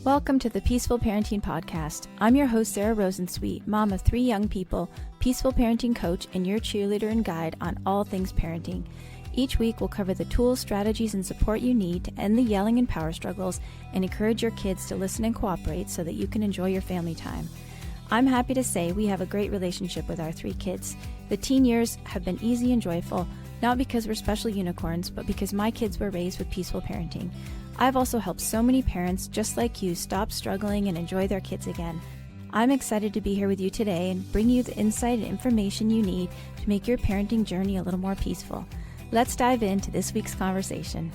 Welcome to the Peaceful Parenting Podcast. I'm your host, Sarah Rosensweet, mom of 3 young people, peaceful parenting coach, and your cheerleader and guide on all things parenting. Each week, we'll cover the tools, strategies, and support you need to end the yelling and power struggles and encourage your kids to listen and cooperate so that you can enjoy your family time. I'm happy to say we have a great relationship with our 3 kids. The teen years have been easy and joyful, not because we're special unicorns, but because my kids were raised with peaceful parenting. I've also helped so many parents just like you stop struggling and enjoy their kids again. I'm excited to be here with you today and bring you the insight and information you need to make your parenting journey a little more peaceful. Let's dive into this week's conversation.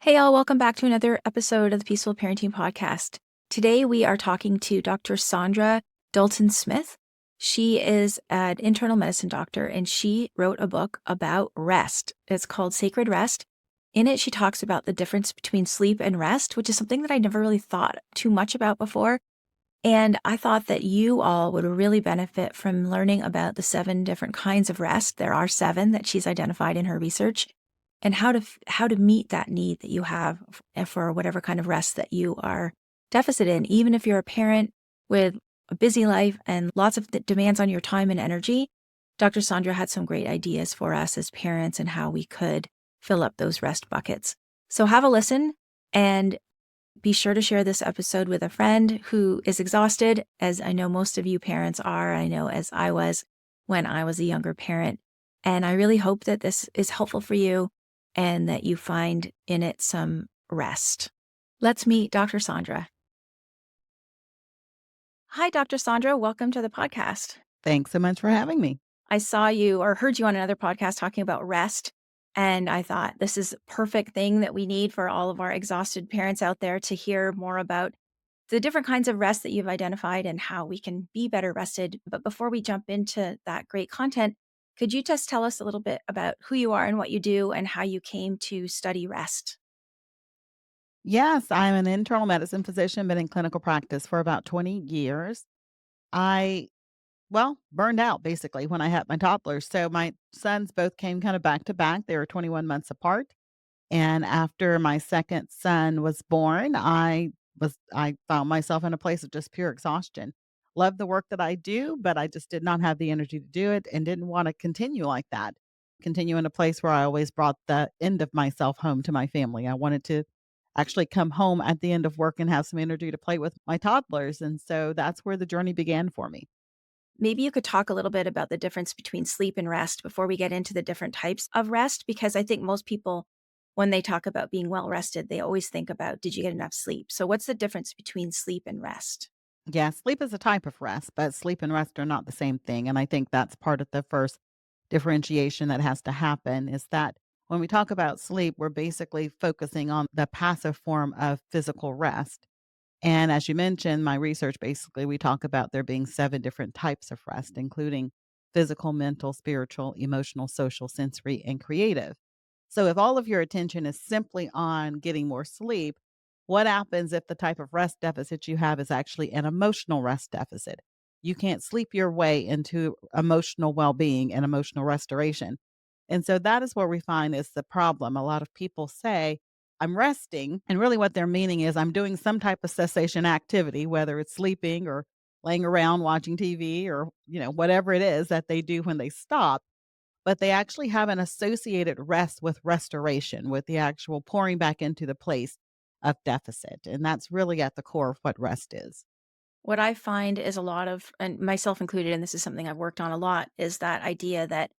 Hey all, welcome back to another episode of the Peaceful Parenting Podcast. Today we are talking to Dr. Saundra Dalton-Smith. She is an internal medicine doctor, and she wrote a book about rest. It's called Sacred Rest. In it, she talks about the difference between sleep and rest, which is something that I never really thought too much about before. And I thought that you all would really benefit from learning about the 7 different kinds of rest. There are 7 that she's identified in her research, and how to meet that need that you have for whatever kind of rest that you are deficit in, even if you're a parent with a busy life and lots of demands on your time and energy. Dr. Saundra had some great ideas for us as parents and how we could fill up those rest buckets. So have a listen and be sure to share this episode with a friend who is exhausted, as I know most of you parents are. I know as I was when I was a younger parent. And I really hope that this is helpful for you and that you find in it some rest. Let's meet Dr. Saundra. Hi, Dr. Saundra. Welcome to the podcast. Thanks so much for having me. I saw you or heard you on another podcast talking about rest, and I thought this is a perfect thing that we need for all of our exhausted parents out there to hear more about the different kinds of rest that you've identified and how we can be better rested. But before we jump into that great content, could you just tell us a little bit about who you are and what you do and how you came to study rest? Yes, I'm an internal medicine physician, been in clinical practice for about 20 years. I, burned out basically when I had my toddlers. So my sons both came kind of back to back. They were 21 months apart. And after my second son was born, I found myself in a place of just pure exhaustion. Love the work that I do, but I just did not have the energy to do it and didn't want to continue like that. Continue in a place where I always brought the end of myself home to my family. I wanted to actually come home at the end of work and have some energy to play with my toddlers. And so that's where the journey began for me. Maybe you could talk a little bit about the difference between sleep and rest before we get into the different types of rest, because I think most people, when they talk about being well rested, they always think about, did you get enough sleep? So what's the difference between sleep and rest? Yeah, sleep is a type of rest, but sleep and rest are not the same thing. And I think that's part of the first differentiation that has to happen is that when we talk about sleep, we're basically focusing on the passive form of physical rest. And as you mentioned, my research basically, we talk about there being 7 different types of rest, including physical, mental, spiritual, emotional, social, sensory, and creative. So if all of your attention is simply on getting more sleep, what happens if the type of rest deficit you have is actually an emotional rest deficit? You can't sleep your way into emotional well being and emotional restoration. And so that is where we find is the problem. A lot of people say, I'm resting. And really what they're meaning is I'm doing some type of cessation activity, whether it's sleeping or laying around watching TV or, whatever it is that they do when they stop. But they actually have an associated rest with restoration, with the actual pouring back into the place of deficit. And that's really at the core of what rest is. What I find is a lot of, and myself included, and this is something I've worked on a lot, is that idea that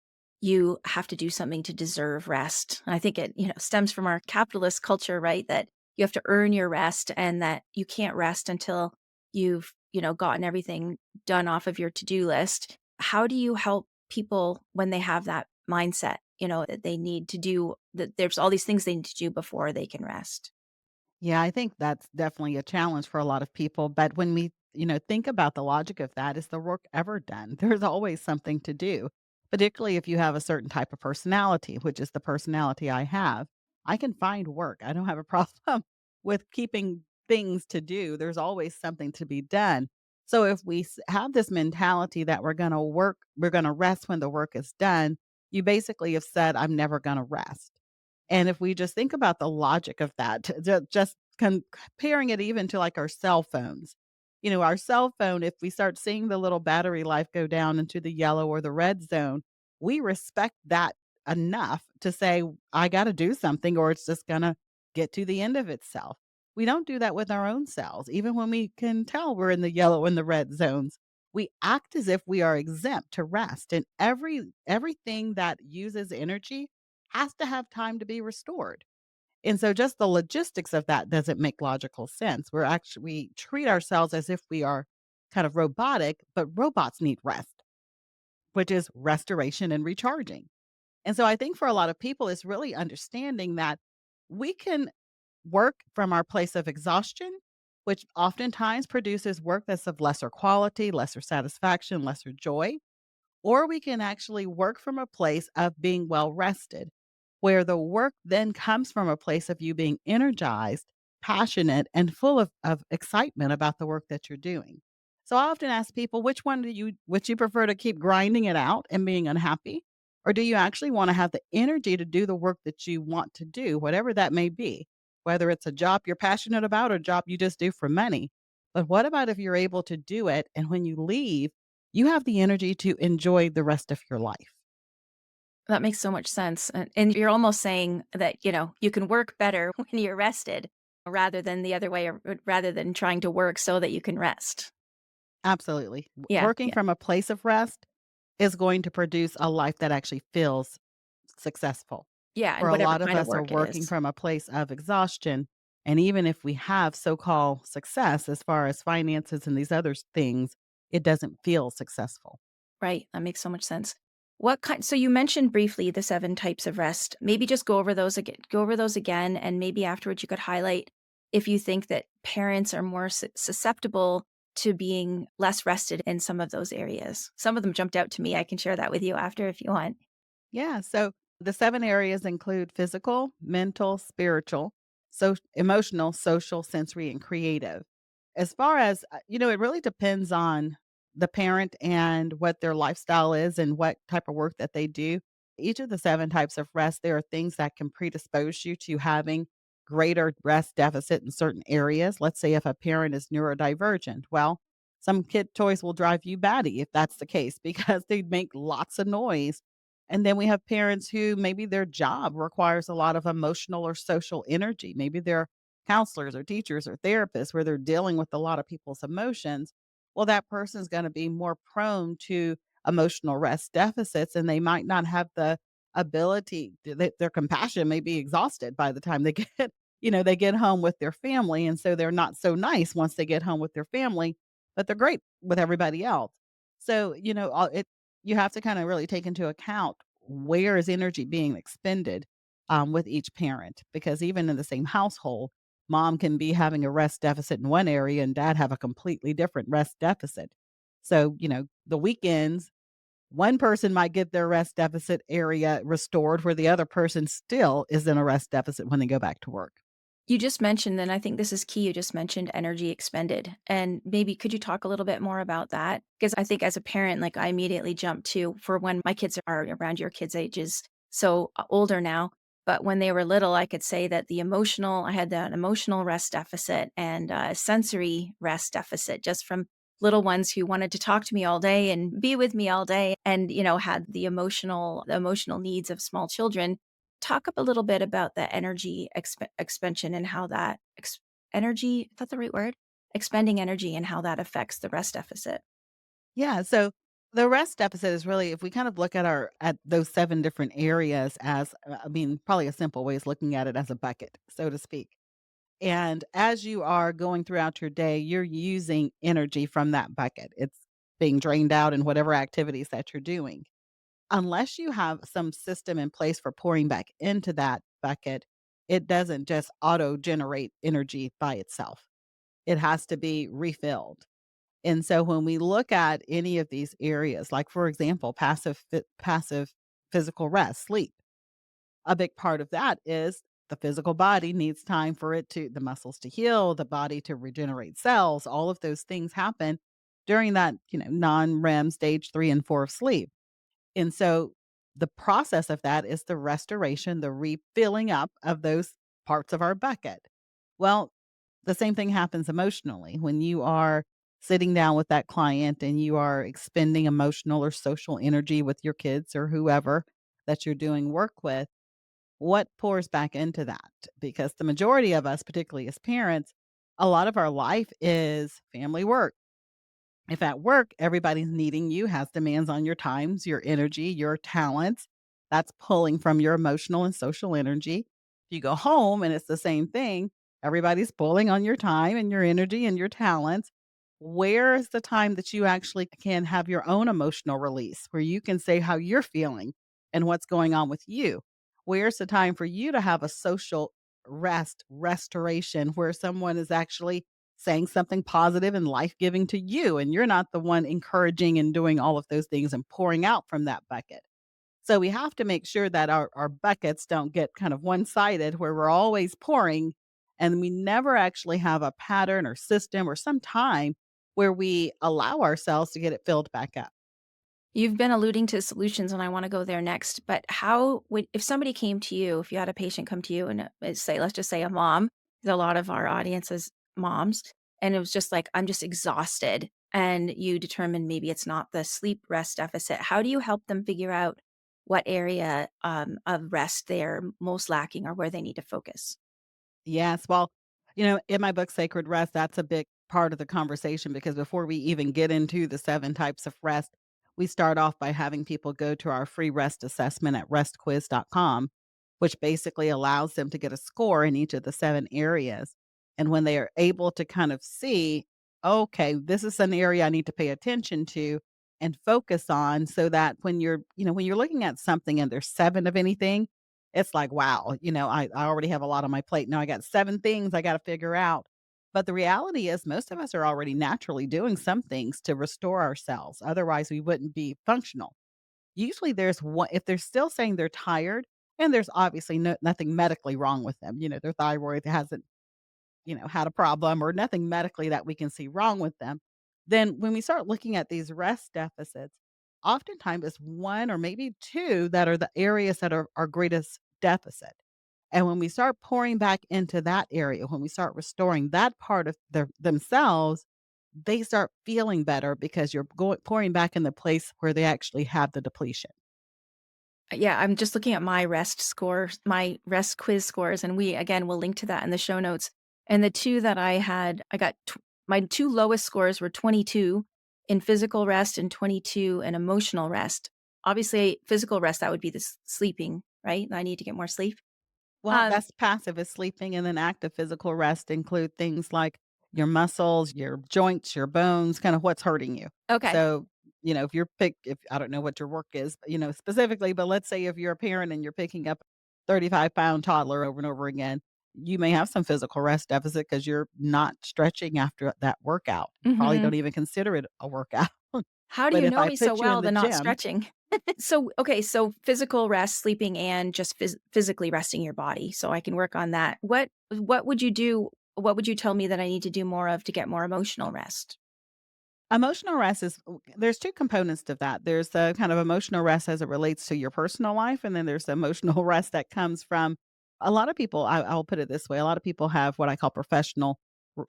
you have to do something to deserve rest. And I think it, stems from our capitalist culture, right? That you have to earn your rest and that you can't rest until you've, gotten everything done off of your to-do list. How do you help people when they have that mindset, that they need to do, that there's all these things they need to do before they can rest? Yeah, I think that's definitely a challenge for a lot of people. But when we, think about the logic of that, is the work ever done? There's always something to do, particularly if you have a certain type of personality, which is the personality I have. I can find work. I don't have a problem with keeping things to do. There's always something to be done. So if we have this mentality that we're going to work, we're going to rest when the work is done, you basically have said, I'm never going to rest. And if we just think about the logic of that, just comparing it even to like our cell phones. Our cell phone, if we start seeing the little battery life go down into the yellow or the red zone, we respect that enough to say, I got to do something or it's just going to get to the end of itself. We don't do that with our own cells. Even when we can tell we're in the yellow and the red zones, we act as if we are exempt to rest. And everything that uses energy has to have time to be restored. And so just the logistics of that doesn't make logical sense. We treat ourselves as if we are kind of robotic, but robots need rest, which is restoration and recharging. And so I think for a lot of people, it's really understanding that we can work from our place of exhaustion, which oftentimes produces work that's of lesser quality, lesser satisfaction, lesser joy. Or we can actually work from a place of being well rested, where the work then comes from a place of you being energized, passionate, and full of excitement about the work that you're doing. So I often ask people, which one would you prefer to keep grinding it out and being unhappy? Or do you actually want to have the energy to do the work that you want to do, whatever that may be, whether it's a job you're passionate about or a job you just do for money? But what about if you're able to do it and when you leave, you have the energy to enjoy the rest of your life. That makes so much sense, and you're almost saying that, you can work better when you're rested rather than the other way, or rather than trying to work so that you can rest. Absolutely. Yeah, Working yeah, from a place of rest is going to produce a life that actually feels successful. yeah, For and a whatever lot of kind of us are work it working is. from a place of exhaustion. And even if we have so-called success as far as finances and these other things, it doesn't feel successful. Right, that makes so much sense. So you mentioned briefly the 7 types of rest. Maybe just go over those again, and maybe afterwards you could highlight if you think that parents are more susceptible to being less rested in some of those areas. Some of them jumped out to me. I can share that with you after if you want. Yeah. So the 7 areas include physical, mental, spiritual, emotional, social, sensory, and creative. As far as, it really depends on the parent and what their lifestyle is and what type of work that they do. Each of the 7 types of rest, there are things that can predispose you to having greater rest deficit in certain areas. Let's say if a parent is neurodivergent, well, some kid toys will drive you batty if that's the case because they make lots of noise, and then we have parents who maybe their job requires a lot of emotional or social energy. Maybe they're counselors or teachers or therapists where they're dealing with a lot of people's emotions. Well, that person's going to be more prone to emotional rest deficits and they might not have the ability their compassion may be exhausted by the time they get they get home with their family, and so they're not so nice once they get home with their family, but they're great with everybody else. So, you have to kinda really take into account where is energy being expended, with each parent, because even in the same household, mom can be having a rest deficit in one area and dad have a completely different rest deficit. So, the weekends, one person might get their rest deficit area restored where the other person still is in a rest deficit when they go back to work. You just mentioned, and I think this is key, you just mentioned energy expended. And maybe could you talk a little bit more about that? Because I think as a parent, like I immediately jump to for when my kids are around your kids' ages, so older now. But when they were little, I could say that I had that emotional rest deficit and sensory rest deficit just from little ones who wanted to talk to me all day and be with me all day and, had the emotional needs of small children. Talk up a little bit about the energy expansion and how that energy, is that the right word? Expending energy and how that affects the rest deficit. Yeah, so the rest deficit is really if we kind of look at those 7 different areas as I mean, probably a simple way is looking at it as a bucket, so to speak. And as you are going throughout your day, you're using energy from that bucket. It's being drained out in whatever activities that you're doing. Unless you have some system in place for pouring back into that bucket, it doesn't just auto generate energy by itself. It has to be refilled. And so when we look at any of these areas, like for example, passive physical rest, sleep, a big part of that is the physical body needs time for the muscles to heal, the body to regenerate cells. All of those things happen during that, non-REM stage 3 and 4 of sleep. And so the process of that is the restoration, the refilling up of those parts of our bucket. Well, the same thing happens emotionally when you are sitting down with that client and you are expending emotional or social energy with your kids or whoever that you're doing work with. What pours back into that? Because the majority of us, particularly as parents, a lot of our life is family work. If at work everybody's needing you, has demands on your times, your energy, your talents, that's pulling from your emotional and social energy. If you go home and it's the same thing, everybody's pulling on your time and your energy and your talents. Where is the time that you actually can have your own emotional release where you can say how you're feeling and what's going on with you? Where's the time for you to have a social restoration where someone is actually saying something positive and life-giving to you, and you're not the one encouraging and doing all of those things and pouring out from that bucket. So we have to make sure that our buckets don't get kind of one-sided where we're always pouring and we never actually have a pattern or system or some time where we allow ourselves to get it filled back up. You've been alluding to solutions, and I wanna go there next, but how would if somebody came to you, if you had a patient come to you and, say let's just say a mom, 'cause a lot of our audience is moms, and it was just like, "I'm just exhausted," and you determine maybe it's not the sleep rest deficit, how do you help them figure out what area, of rest they're most lacking or where they need to focus? Yes, well, in my book, Sacred Rest, that's a big part of the conversation because before we even get into the 7 types of rest, we start off by having people go to our free rest assessment at restquiz.com, which basically allows them to get a score in each of the 7 areas. And when they are able to kind of see, okay, this is an area I need to pay attention to and focus on so that when you're looking at something and there's 7 of anything, it's like, wow, I already have a lot on my plate. Now I got 7 things I gotta figure out. But the reality is most of us are already naturally doing some things to restore ourselves. Otherwise, we wouldn't be functional. Usually there's one if they're still saying they're tired, and there's obviously nothing medically wrong with them, their thyroid hasn't had a problem or nothing medically that we can see wrong with them, then when we start looking at these rest deficits, oftentimes it's one or maybe two that are the areas that are our greatest deficit. And when we start pouring back into that area, when we start restoring that part of themselves, they start feeling better because you're pouring back in the place where they actually have the depletion. Yeah, I'm just looking at my rest scores, my rest quiz scores, and we again will link to that in the show notes. And the two that I had, my two lowest scores were 22 in physical rest and 22 in emotional rest. Obviously, physical rest that would be the sleeping, right? I need to get more sleep. Well, Um, that's passive is sleeping, and then active physical rest include things like your muscles, your joints, your bones, kind of what's hurting you. okay. So, if I don't know what your work is, specifically, but let's say if you're a parent and you're picking up a 35-pound toddler over and over again, you may have some physical rest deficit because you're not stretching after that workout. You probably Hmm. don't even consider it a workout. How do But you if know I me so put you in well, the the not gym. stretching? So, okay, so physical rest, sleeping, and just physically resting your body, so I can work on that. What would you do? What would you tell me that I need to do more of to get more emotional rest? Emotional rest there's 2 components to that. There's the kind of emotional rest as it relates to your personal life, and then there's the emotional rest that comes from a lot of people. I'll put it this way, a lot of people have what I call professional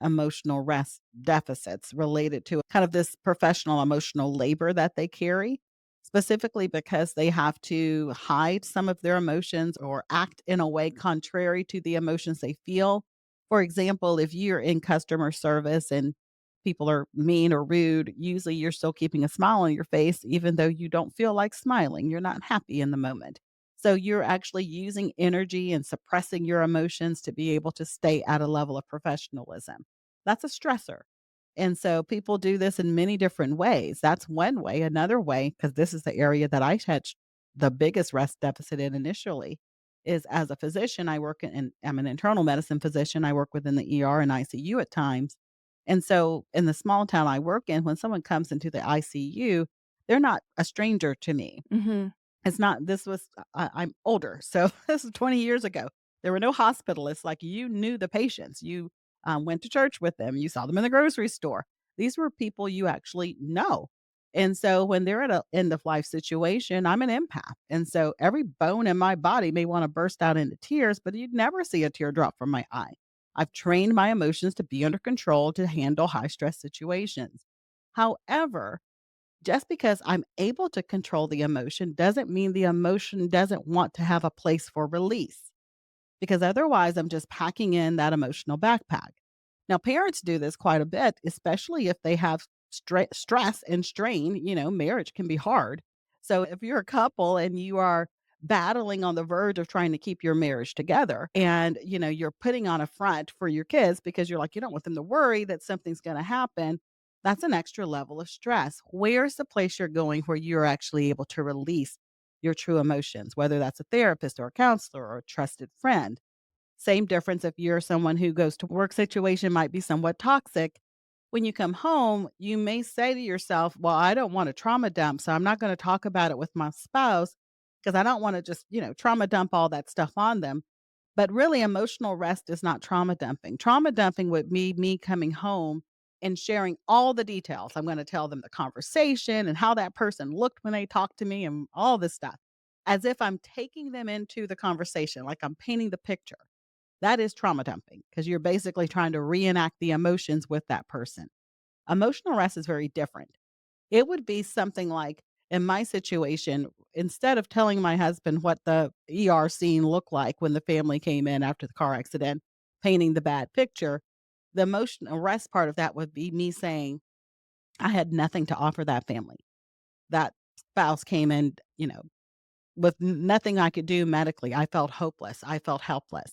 emotional rest deficits related to kind of this professional emotional labor that they carry, specifically because they have to hide some of their emotions or act in a way contrary to the emotions they feel. For example, if you're in customer service and people are mean or rude, usually you're still keeping a smile on your face, even though you don't feel like smiling. You're not happy in the moment. So you're actually using energy and suppressing your emotions to be able to stay at a level of professionalism. That's a stressor. And so people do this in many different ways. That's one way. Another way, because this is the area that I touched the biggest rest deficit in initially, is as a physician, I'm an internal medicine physician. I work within the ER and ICU at times. And so in the small town I work in, when someone comes into the ICU, they're not a stranger to me. Mhm. It's not this was I'm older, so this is 20 years ago. There were no hospitalists, like, you knew the patients. You, went to church with them, you saw them in the grocery store. These were people you actually know, And so when they're at a end of life situation, I'm an empath. And so every bone in my body may want to burst out into tears, but you'd never see a tear drop from my eye. I've trained my emotions to be under control to handle high stress situations. However, just because I'm able to control the emotion doesn't mean the emotion doesn't want to have a place for release, because otherwise I'm just packing in that emotional backpack. Now, parents do this quite a bit, especially if they have stress and strain. Marriage can be hard. So, if you're a couple and you are battling on the verge of trying to keep your marriage together and, you're putting on a front for your kids because you're like, you don't want them to worry that something's going to happen, that's an extra level of stress. Where's the place you're going where you're actually able to release your true emotions, whether that's a therapist or a counselor or a trusted friend? Same difference if you're someone who goes to work situation might be somewhat toxic. When you come home, you may say to yourself, "Well, I don't want to trauma dump, so I'm not going to talk about it with my spouse because I don't want to just, trauma dump all that stuff on them." But really, emotional rest is not trauma dumping. Trauma dumping would be me coming home and sharing all the details. I'm going to tell them the conversation and how that person looked when they talked to me and all this stuff, as if I'm taking them into the conversation, like I'm painting the picture. That is trauma dumping because you're basically trying to reenact the emotions with that person. Emotional rest is very different. It would be something like, in my situation, instead of telling my husband what the ER scene looked like when the family came in after the car accident, painting the bad picture, the emotional rest part of that would be me saying, I had nothing to offer that family. That spouse came in, with nothing I could do medically. I felt hopeless. I felt helpless.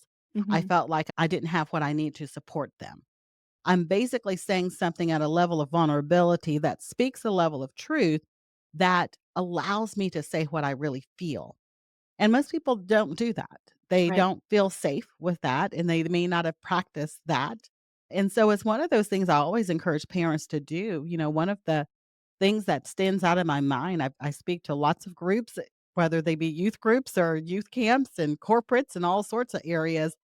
I Hmm. felt like I didn't have what I need to support them. I'm basically saying something at a level of vulnerability that speaks a level of truth that allows me to say what I really feel. And most people don't do that. They Right. don't feel safe with that, and they may not have practiced that. And so it's one of those things I always encourage parents to do. One of the things that stands out in my mind, I speak to lots of groups, whether they be youth groups or youth camps and corporates and all sorts of areas,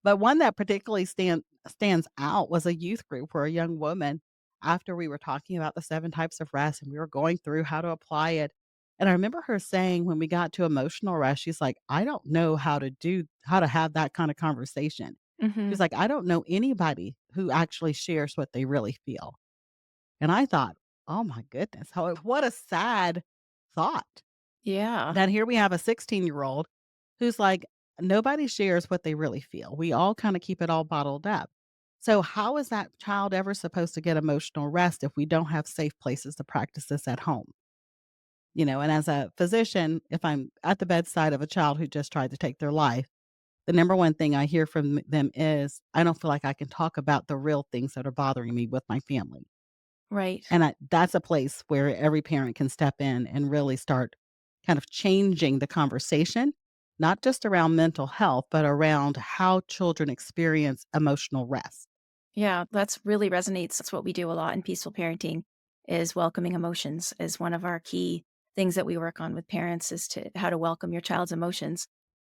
but one that particularly stands out was a youth group where a young woman, after we were talking about the 7 types of rest and we were going through how to apply it, and I remember her saying when we got to emotional rest, she's like, "I don't know how to have that kind of conversation." Hmm. She's like, "I don't know anybody who actually shares what they really feel." And I thought, "Oh my goodness, what a sad thought." Yeah. That here we have a 16-year-old who's like, nobody shares what they really feel. We all kind of keep it all bottled up. So, how is that child ever supposed to get emotional rest if we don't have safe places to practice this at home? And as a physician, if I'm at the bedside of a child who just tried to take their life, the number one thing I hear from them is, I don't feel like I can talk about the real things that are bothering me with my family. Right. And that's a place where every parent can step in and really start kind of changing the conversation, not just around mental health, but around how children experience emotional rest. Yeah, that's really resonates. That's what we do a lot in peaceful parenting is welcoming emotions is one of our key things that we work on with parents is to how to welcome your child's emotions.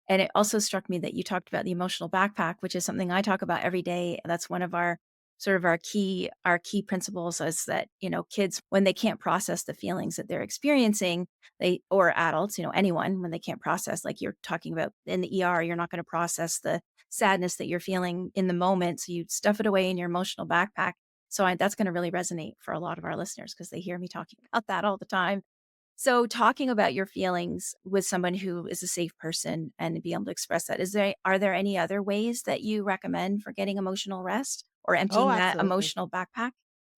And it also struck me that you talked about the emotional backpack, which is something I talk about every day. That's one of our sort of our key principles is that, kids when they can't process the feelings that they're experiencing, they or adults, anyone when they can't process like you're talking about in the ER, you're not going to process the sadness that you're feeling in the moment. So you stuff it away in your emotional backpack. That's going to really resonate for a lot of our listeners because they hear me talking about that all the time. So talking about your feelings with someone who is a safe person and be able to express that, are there any other ways that you recommend for getting emotional rest or Oh, emptying that absolutely. emotional backpack?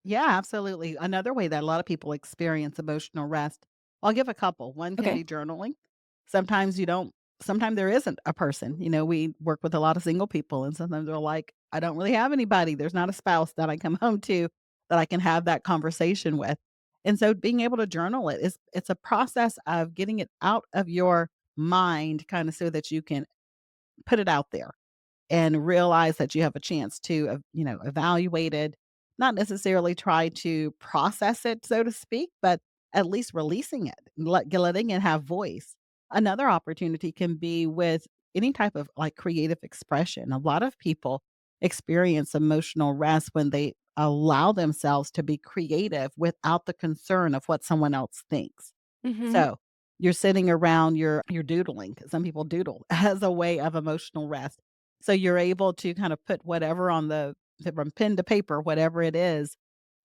Yeah, absolutely. Another way that a lot of people experience emotional rest, I'll give a couple. One can Okay. be journaling. Sometimes you don't, sometimes there isn't a person. We work with a lot of single people, and sometimes they're like, I don't really have anybody. There's not a spouse that I come home to that I can have that conversation with. And so being able to journal it's a process of getting it out of your mind kind of so that you can put it out there and realize that you have a chance to, evaluate it, not necessarily try to process it, so to speak, but at least releasing it, letting it have voice. Another opportunity can be with any type of like creative expression. A lot of people experience emotional rest when they allow themselves to be creative without the concern of what someone else thinks. Mhm. So, you're sitting around, you're doodling, 'cause some people doodle as a way of emotional rest. So you're able to kind of put whatever on from pen to paper, whatever it is,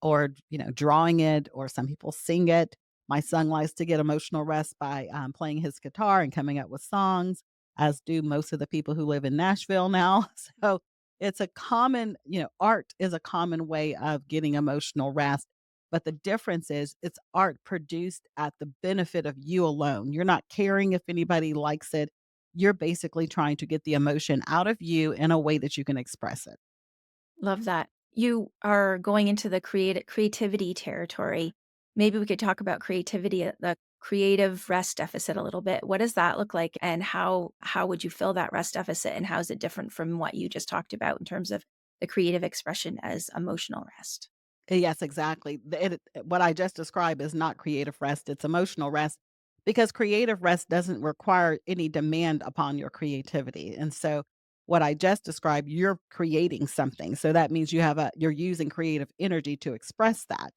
or, drawing it, or some people sing it. My son likes to get emotional rest by, playing his guitar and coming up with songs, as do most of the people who live in Nashville now. So it's a common, art is a common way of getting emotional rest. But the difference is it's art produced at the benefit of you alone. You're not caring if anybody likes it. You're basically trying to get the emotion out of you in a way that you can express it. Love that. You are going into the creativity territory. Maybe we could talk about creativity, the creative rest deficit a little bit. What does that look like, and how would you fill that rest deficit, and how is it different from what you just talked about in terms of the creative expression as emotional rest? Yes, exactly. What I just described is not creative rest, it's emotional rest, because creative rest doesn't require any demand upon your creativity. And so what I just described, you're creating something. So that means you're using creative energy to express that.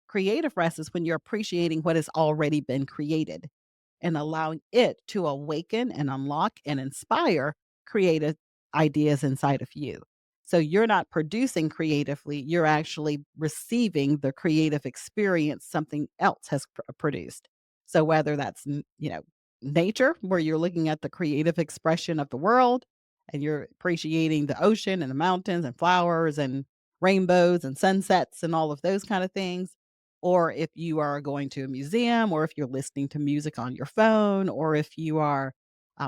Creative rest is when you're appreciating what has already been created and allowing it to awaken and unlock and inspire creative ideas inside of you. So you're not producing creatively, you're actually receiving the creative experience something else has produced. So whether that's, nature, where you're looking at the creative expression of the world and you're appreciating the ocean and the mountains and flowers and rainbows and sunsets and all of those kind of things, or if you are going to a museum, or if you're listening to music on your phone, or if you are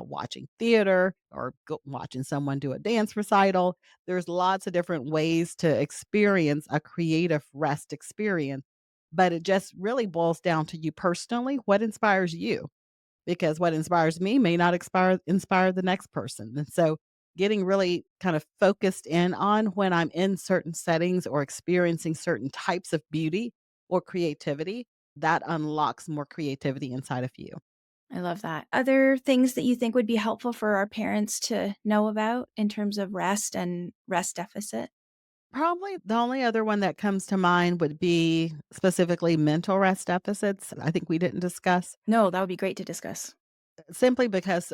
watching theater or watching someone do a dance recital. There's lots of different ways to experience a creative rest experience, but it just really boils down to you personally. What inspires you? Because what inspires me may not inspire the next person. And so getting really kind of focused in on when I'm in certain settings or experiencing certain types of beauty or creativity, that unlocks more creativity inside of you. I love that. Other things that you think would be helpful for our parents to know about in terms of rest and rest deficit? Probably the only other one that comes to mind would be specifically mental rest deficits. I think we didn't discuss. No, that would be great to discuss. Simply because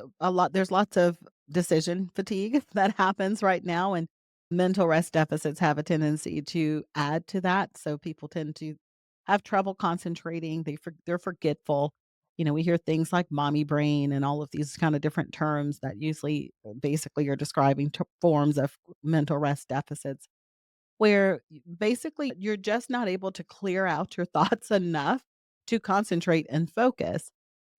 there's lots of decision fatigue that happens right now, and mental rest deficits have a tendency to add to that, so people tend to have trouble concentrating, they're forgetful. We hear things like mommy brain and all of these kinda different terms that usually, basically are describing forms of mental rest deficits, where basically you're just not able to clear out your thoughts enough to concentrate and focus.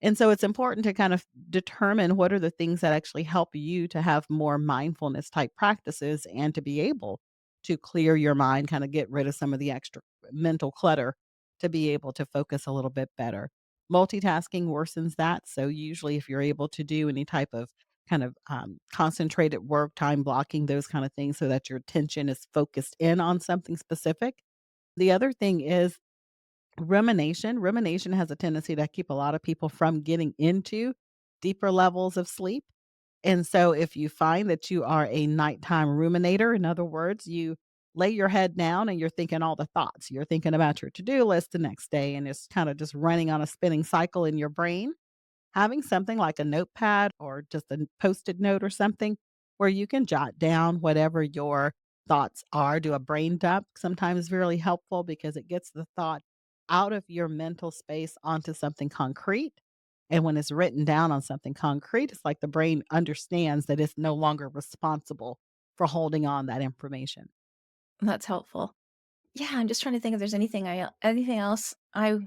And so it's important to kind of determine what are the things that actually help you to have more mindfulness type practices and to be able to clear your mind, kind of get rid of some of the extra mental clutter to be able to focus a little bit better. Multitasking worsens that. So, usually, if you're able to do any type of kind of concentrated work, time blocking, those kind of things, so that your attention is focused in on something specific. The other thing is rumination. Rumination has a tendency to keep a lot of people from getting into deeper levels of sleep. And so if you find that you are a nighttime ruminator, in other words, you lay your head down and you're thinking all the thoughts. You're thinking about your to-do list the next day, and it's kind of just running on a spinning cycle in your brain. Having something like a notepad or just a Post-it note or something where you can jot down whatever your thoughts are, do a brain dump sometimes is really helpful because it gets the thought out of your mental space onto something concrete. And when it's written down on something concrete, it's like the brain understands that it's no longer responsible for holding on that information. That's helpful. Yeah, I'm just trying to think if there's anything else I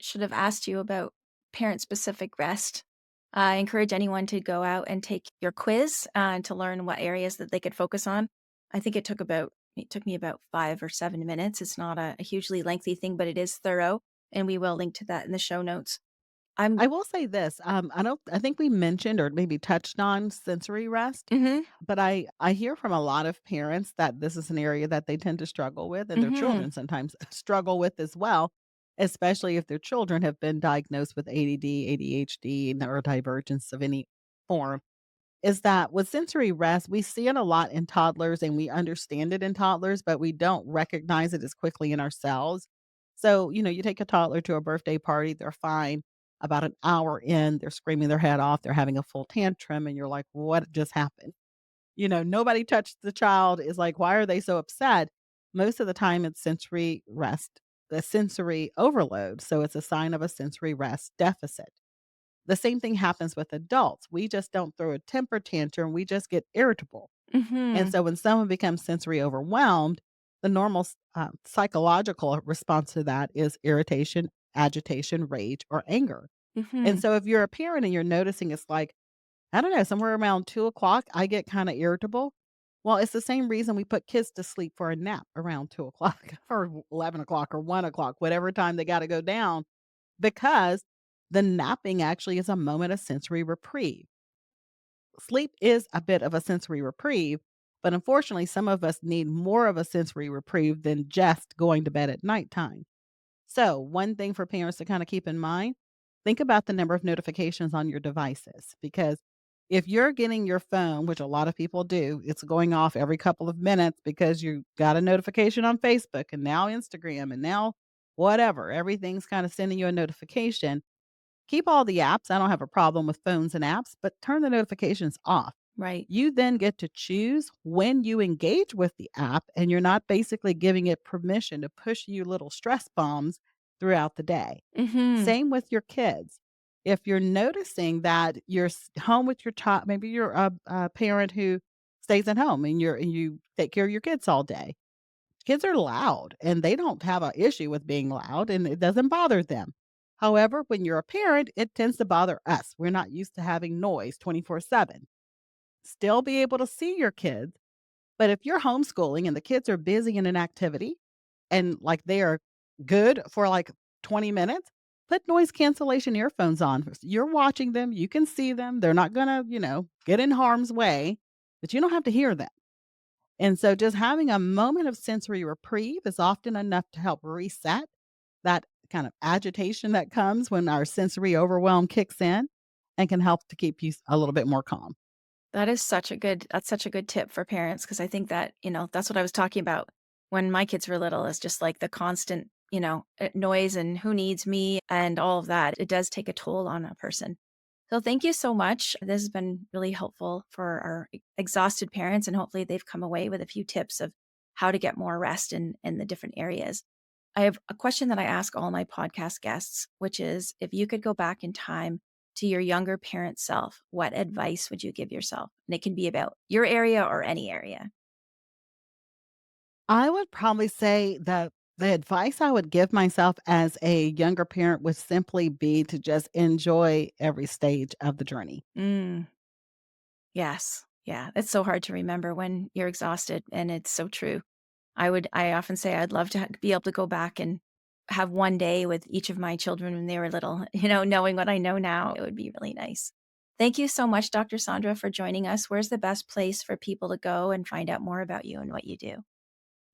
should have asked you about parent-specific rest. I encourage anyone to go out and take your quiz, to learn what areas that they could focus on. I think it took me about 5 or 7 minutes. It's not a hugely lengthy thing, but it is thorough, and we will link to that in the show notes. I'm I will say this, I think we mentioned or maybe touched on sensory rest. Mhm, But I hear from a lot of parents that this is an area that they tend to struggle with, and their mhm. children sometimes struggle with as well, especially if their children have been diagnosed with ADD, ADHD, neurodivergence of any form. is that with sensory rest, we see it a lot in toddlers and we understand it in toddlers, but we don't recognize it as quickly in ourselves. So, you take a toddler to a birthday party, they're fine. About an hour in, they're screaming their head off, they're having a full tantrum, and you're like, what just happened? Nobody touched the child is like, why are they so upset? Most of the time, it's sensory rest, the sensory overload. So, it's a sign of a sensory rest deficit. The same thing happens with adults. We just don't throw a temper tantrum, we just get irritable. And Mhm. so when someone becomes sensory overwhelmed, the normal psychological response to that is irritation, agitation, rage, or anger. And Mhm. so if you're a parent and you're noticing it's like, I don't know, somewhere around 2 o'clock, I get kind of irritable. Well, it's the same reason we put kids to sleep for a nap around 2 o'clock or 11 o'clock or 1 o'clock, whatever time they got to go down, because the napping actually is a moment of sensory reprieve. Sleep is a bit of a sensory reprieve, but unfortunately, some of us need more of a sensory reprieve than just going to bed at nighttime. So, one thing for parents to kind of keep in mind, think about the number of notifications on your devices, because if you're getting your phone, which a lot of people do, it's going off every couple of minutes because you got a notification on Facebook and now Instagram and now whatever. Everything's kind of sending you a notification. Keep all the apps. I don't have a problem with phones and apps, but turn the notifications off. Right. You then get to choose when you engage with the app, and you're not basically giving it permission to push you little stress bombs throughout the day. Mhm. Same with your kids. If you're noticing that you're home with your child, maybe you're a parent who stays at home and you take care of your kids all day. Kids are loud and they don't have an issue with being loud and it doesn't bother them. However, when you're a parent, it tends to bother us. We're not used to having noise 24/7. Still be able to see your kids, but if you're homeschooling and the kids are busy in an activity and like they are good for like 20 minutes, put noise cancellation earphones on. You're watching them, you can see them. They're not going to, get in harm's way, but you don't have to hear them. And so just having a moment of sensory reprieve is often enough to help reset that kind of agitation that comes when our sensory overwhelm kicks in and can help to keep you a little bit more calm. That's such a good tip for parents because I think that, that's what I was talking about when my kids were little is just like the constant, noise and who needs me and all of that. It does take a toll on a person. So thank you so much. This has been really helpful for our exhausted parents, and hopefully they've come away with a few tips of how to get more rest in the different areas. I have a question that I ask all my podcast guests, which is if you could go back in time to your younger parent self, what advice would you give yourself? And it can be about your area or any area. I would probably say that the advice I would give myself as a younger parent would simply be to just enjoy every stage of the journey. Mm, yes. Yeah. It's so hard to remember when you're exhausted. And it's so true. I often say I'd love to be able to go back and have one day with each of my children when they were little, knowing what I know now, it would be really nice. Thank you so much, Dr. Saundra, for joining us. Where's the best place for people to go and find out more about you and what you do?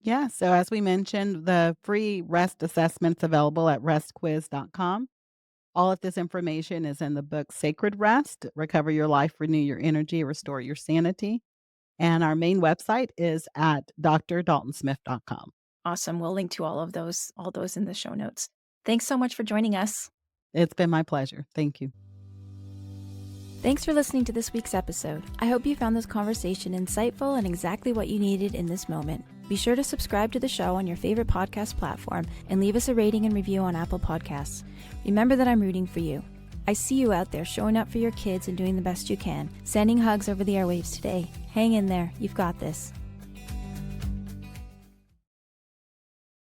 Yeah. So, as we mentioned, the free rest assessment's available at restquiz.com. All of this information is in the book Sacred Rest: Recover Your Life, Renew Your Energy, Restore Your Sanity. And our main website is at drdaltonsmith.com. Awesome. We'll link to all those in the show notes. Thanks so much for joining us. It's been my pleasure. Thank you. Thanks for listening to this week's episode. I hope you found this conversation insightful and exactly what you needed in this moment. Be sure to subscribe to the show on your favorite podcast platform and leave us a rating and review on Apple Podcasts. Remember that I'm rooting for you. I see you out there showing up for your kids and doing the best you can. Sending hugs over the airwaves today. Hang in there. You've got this.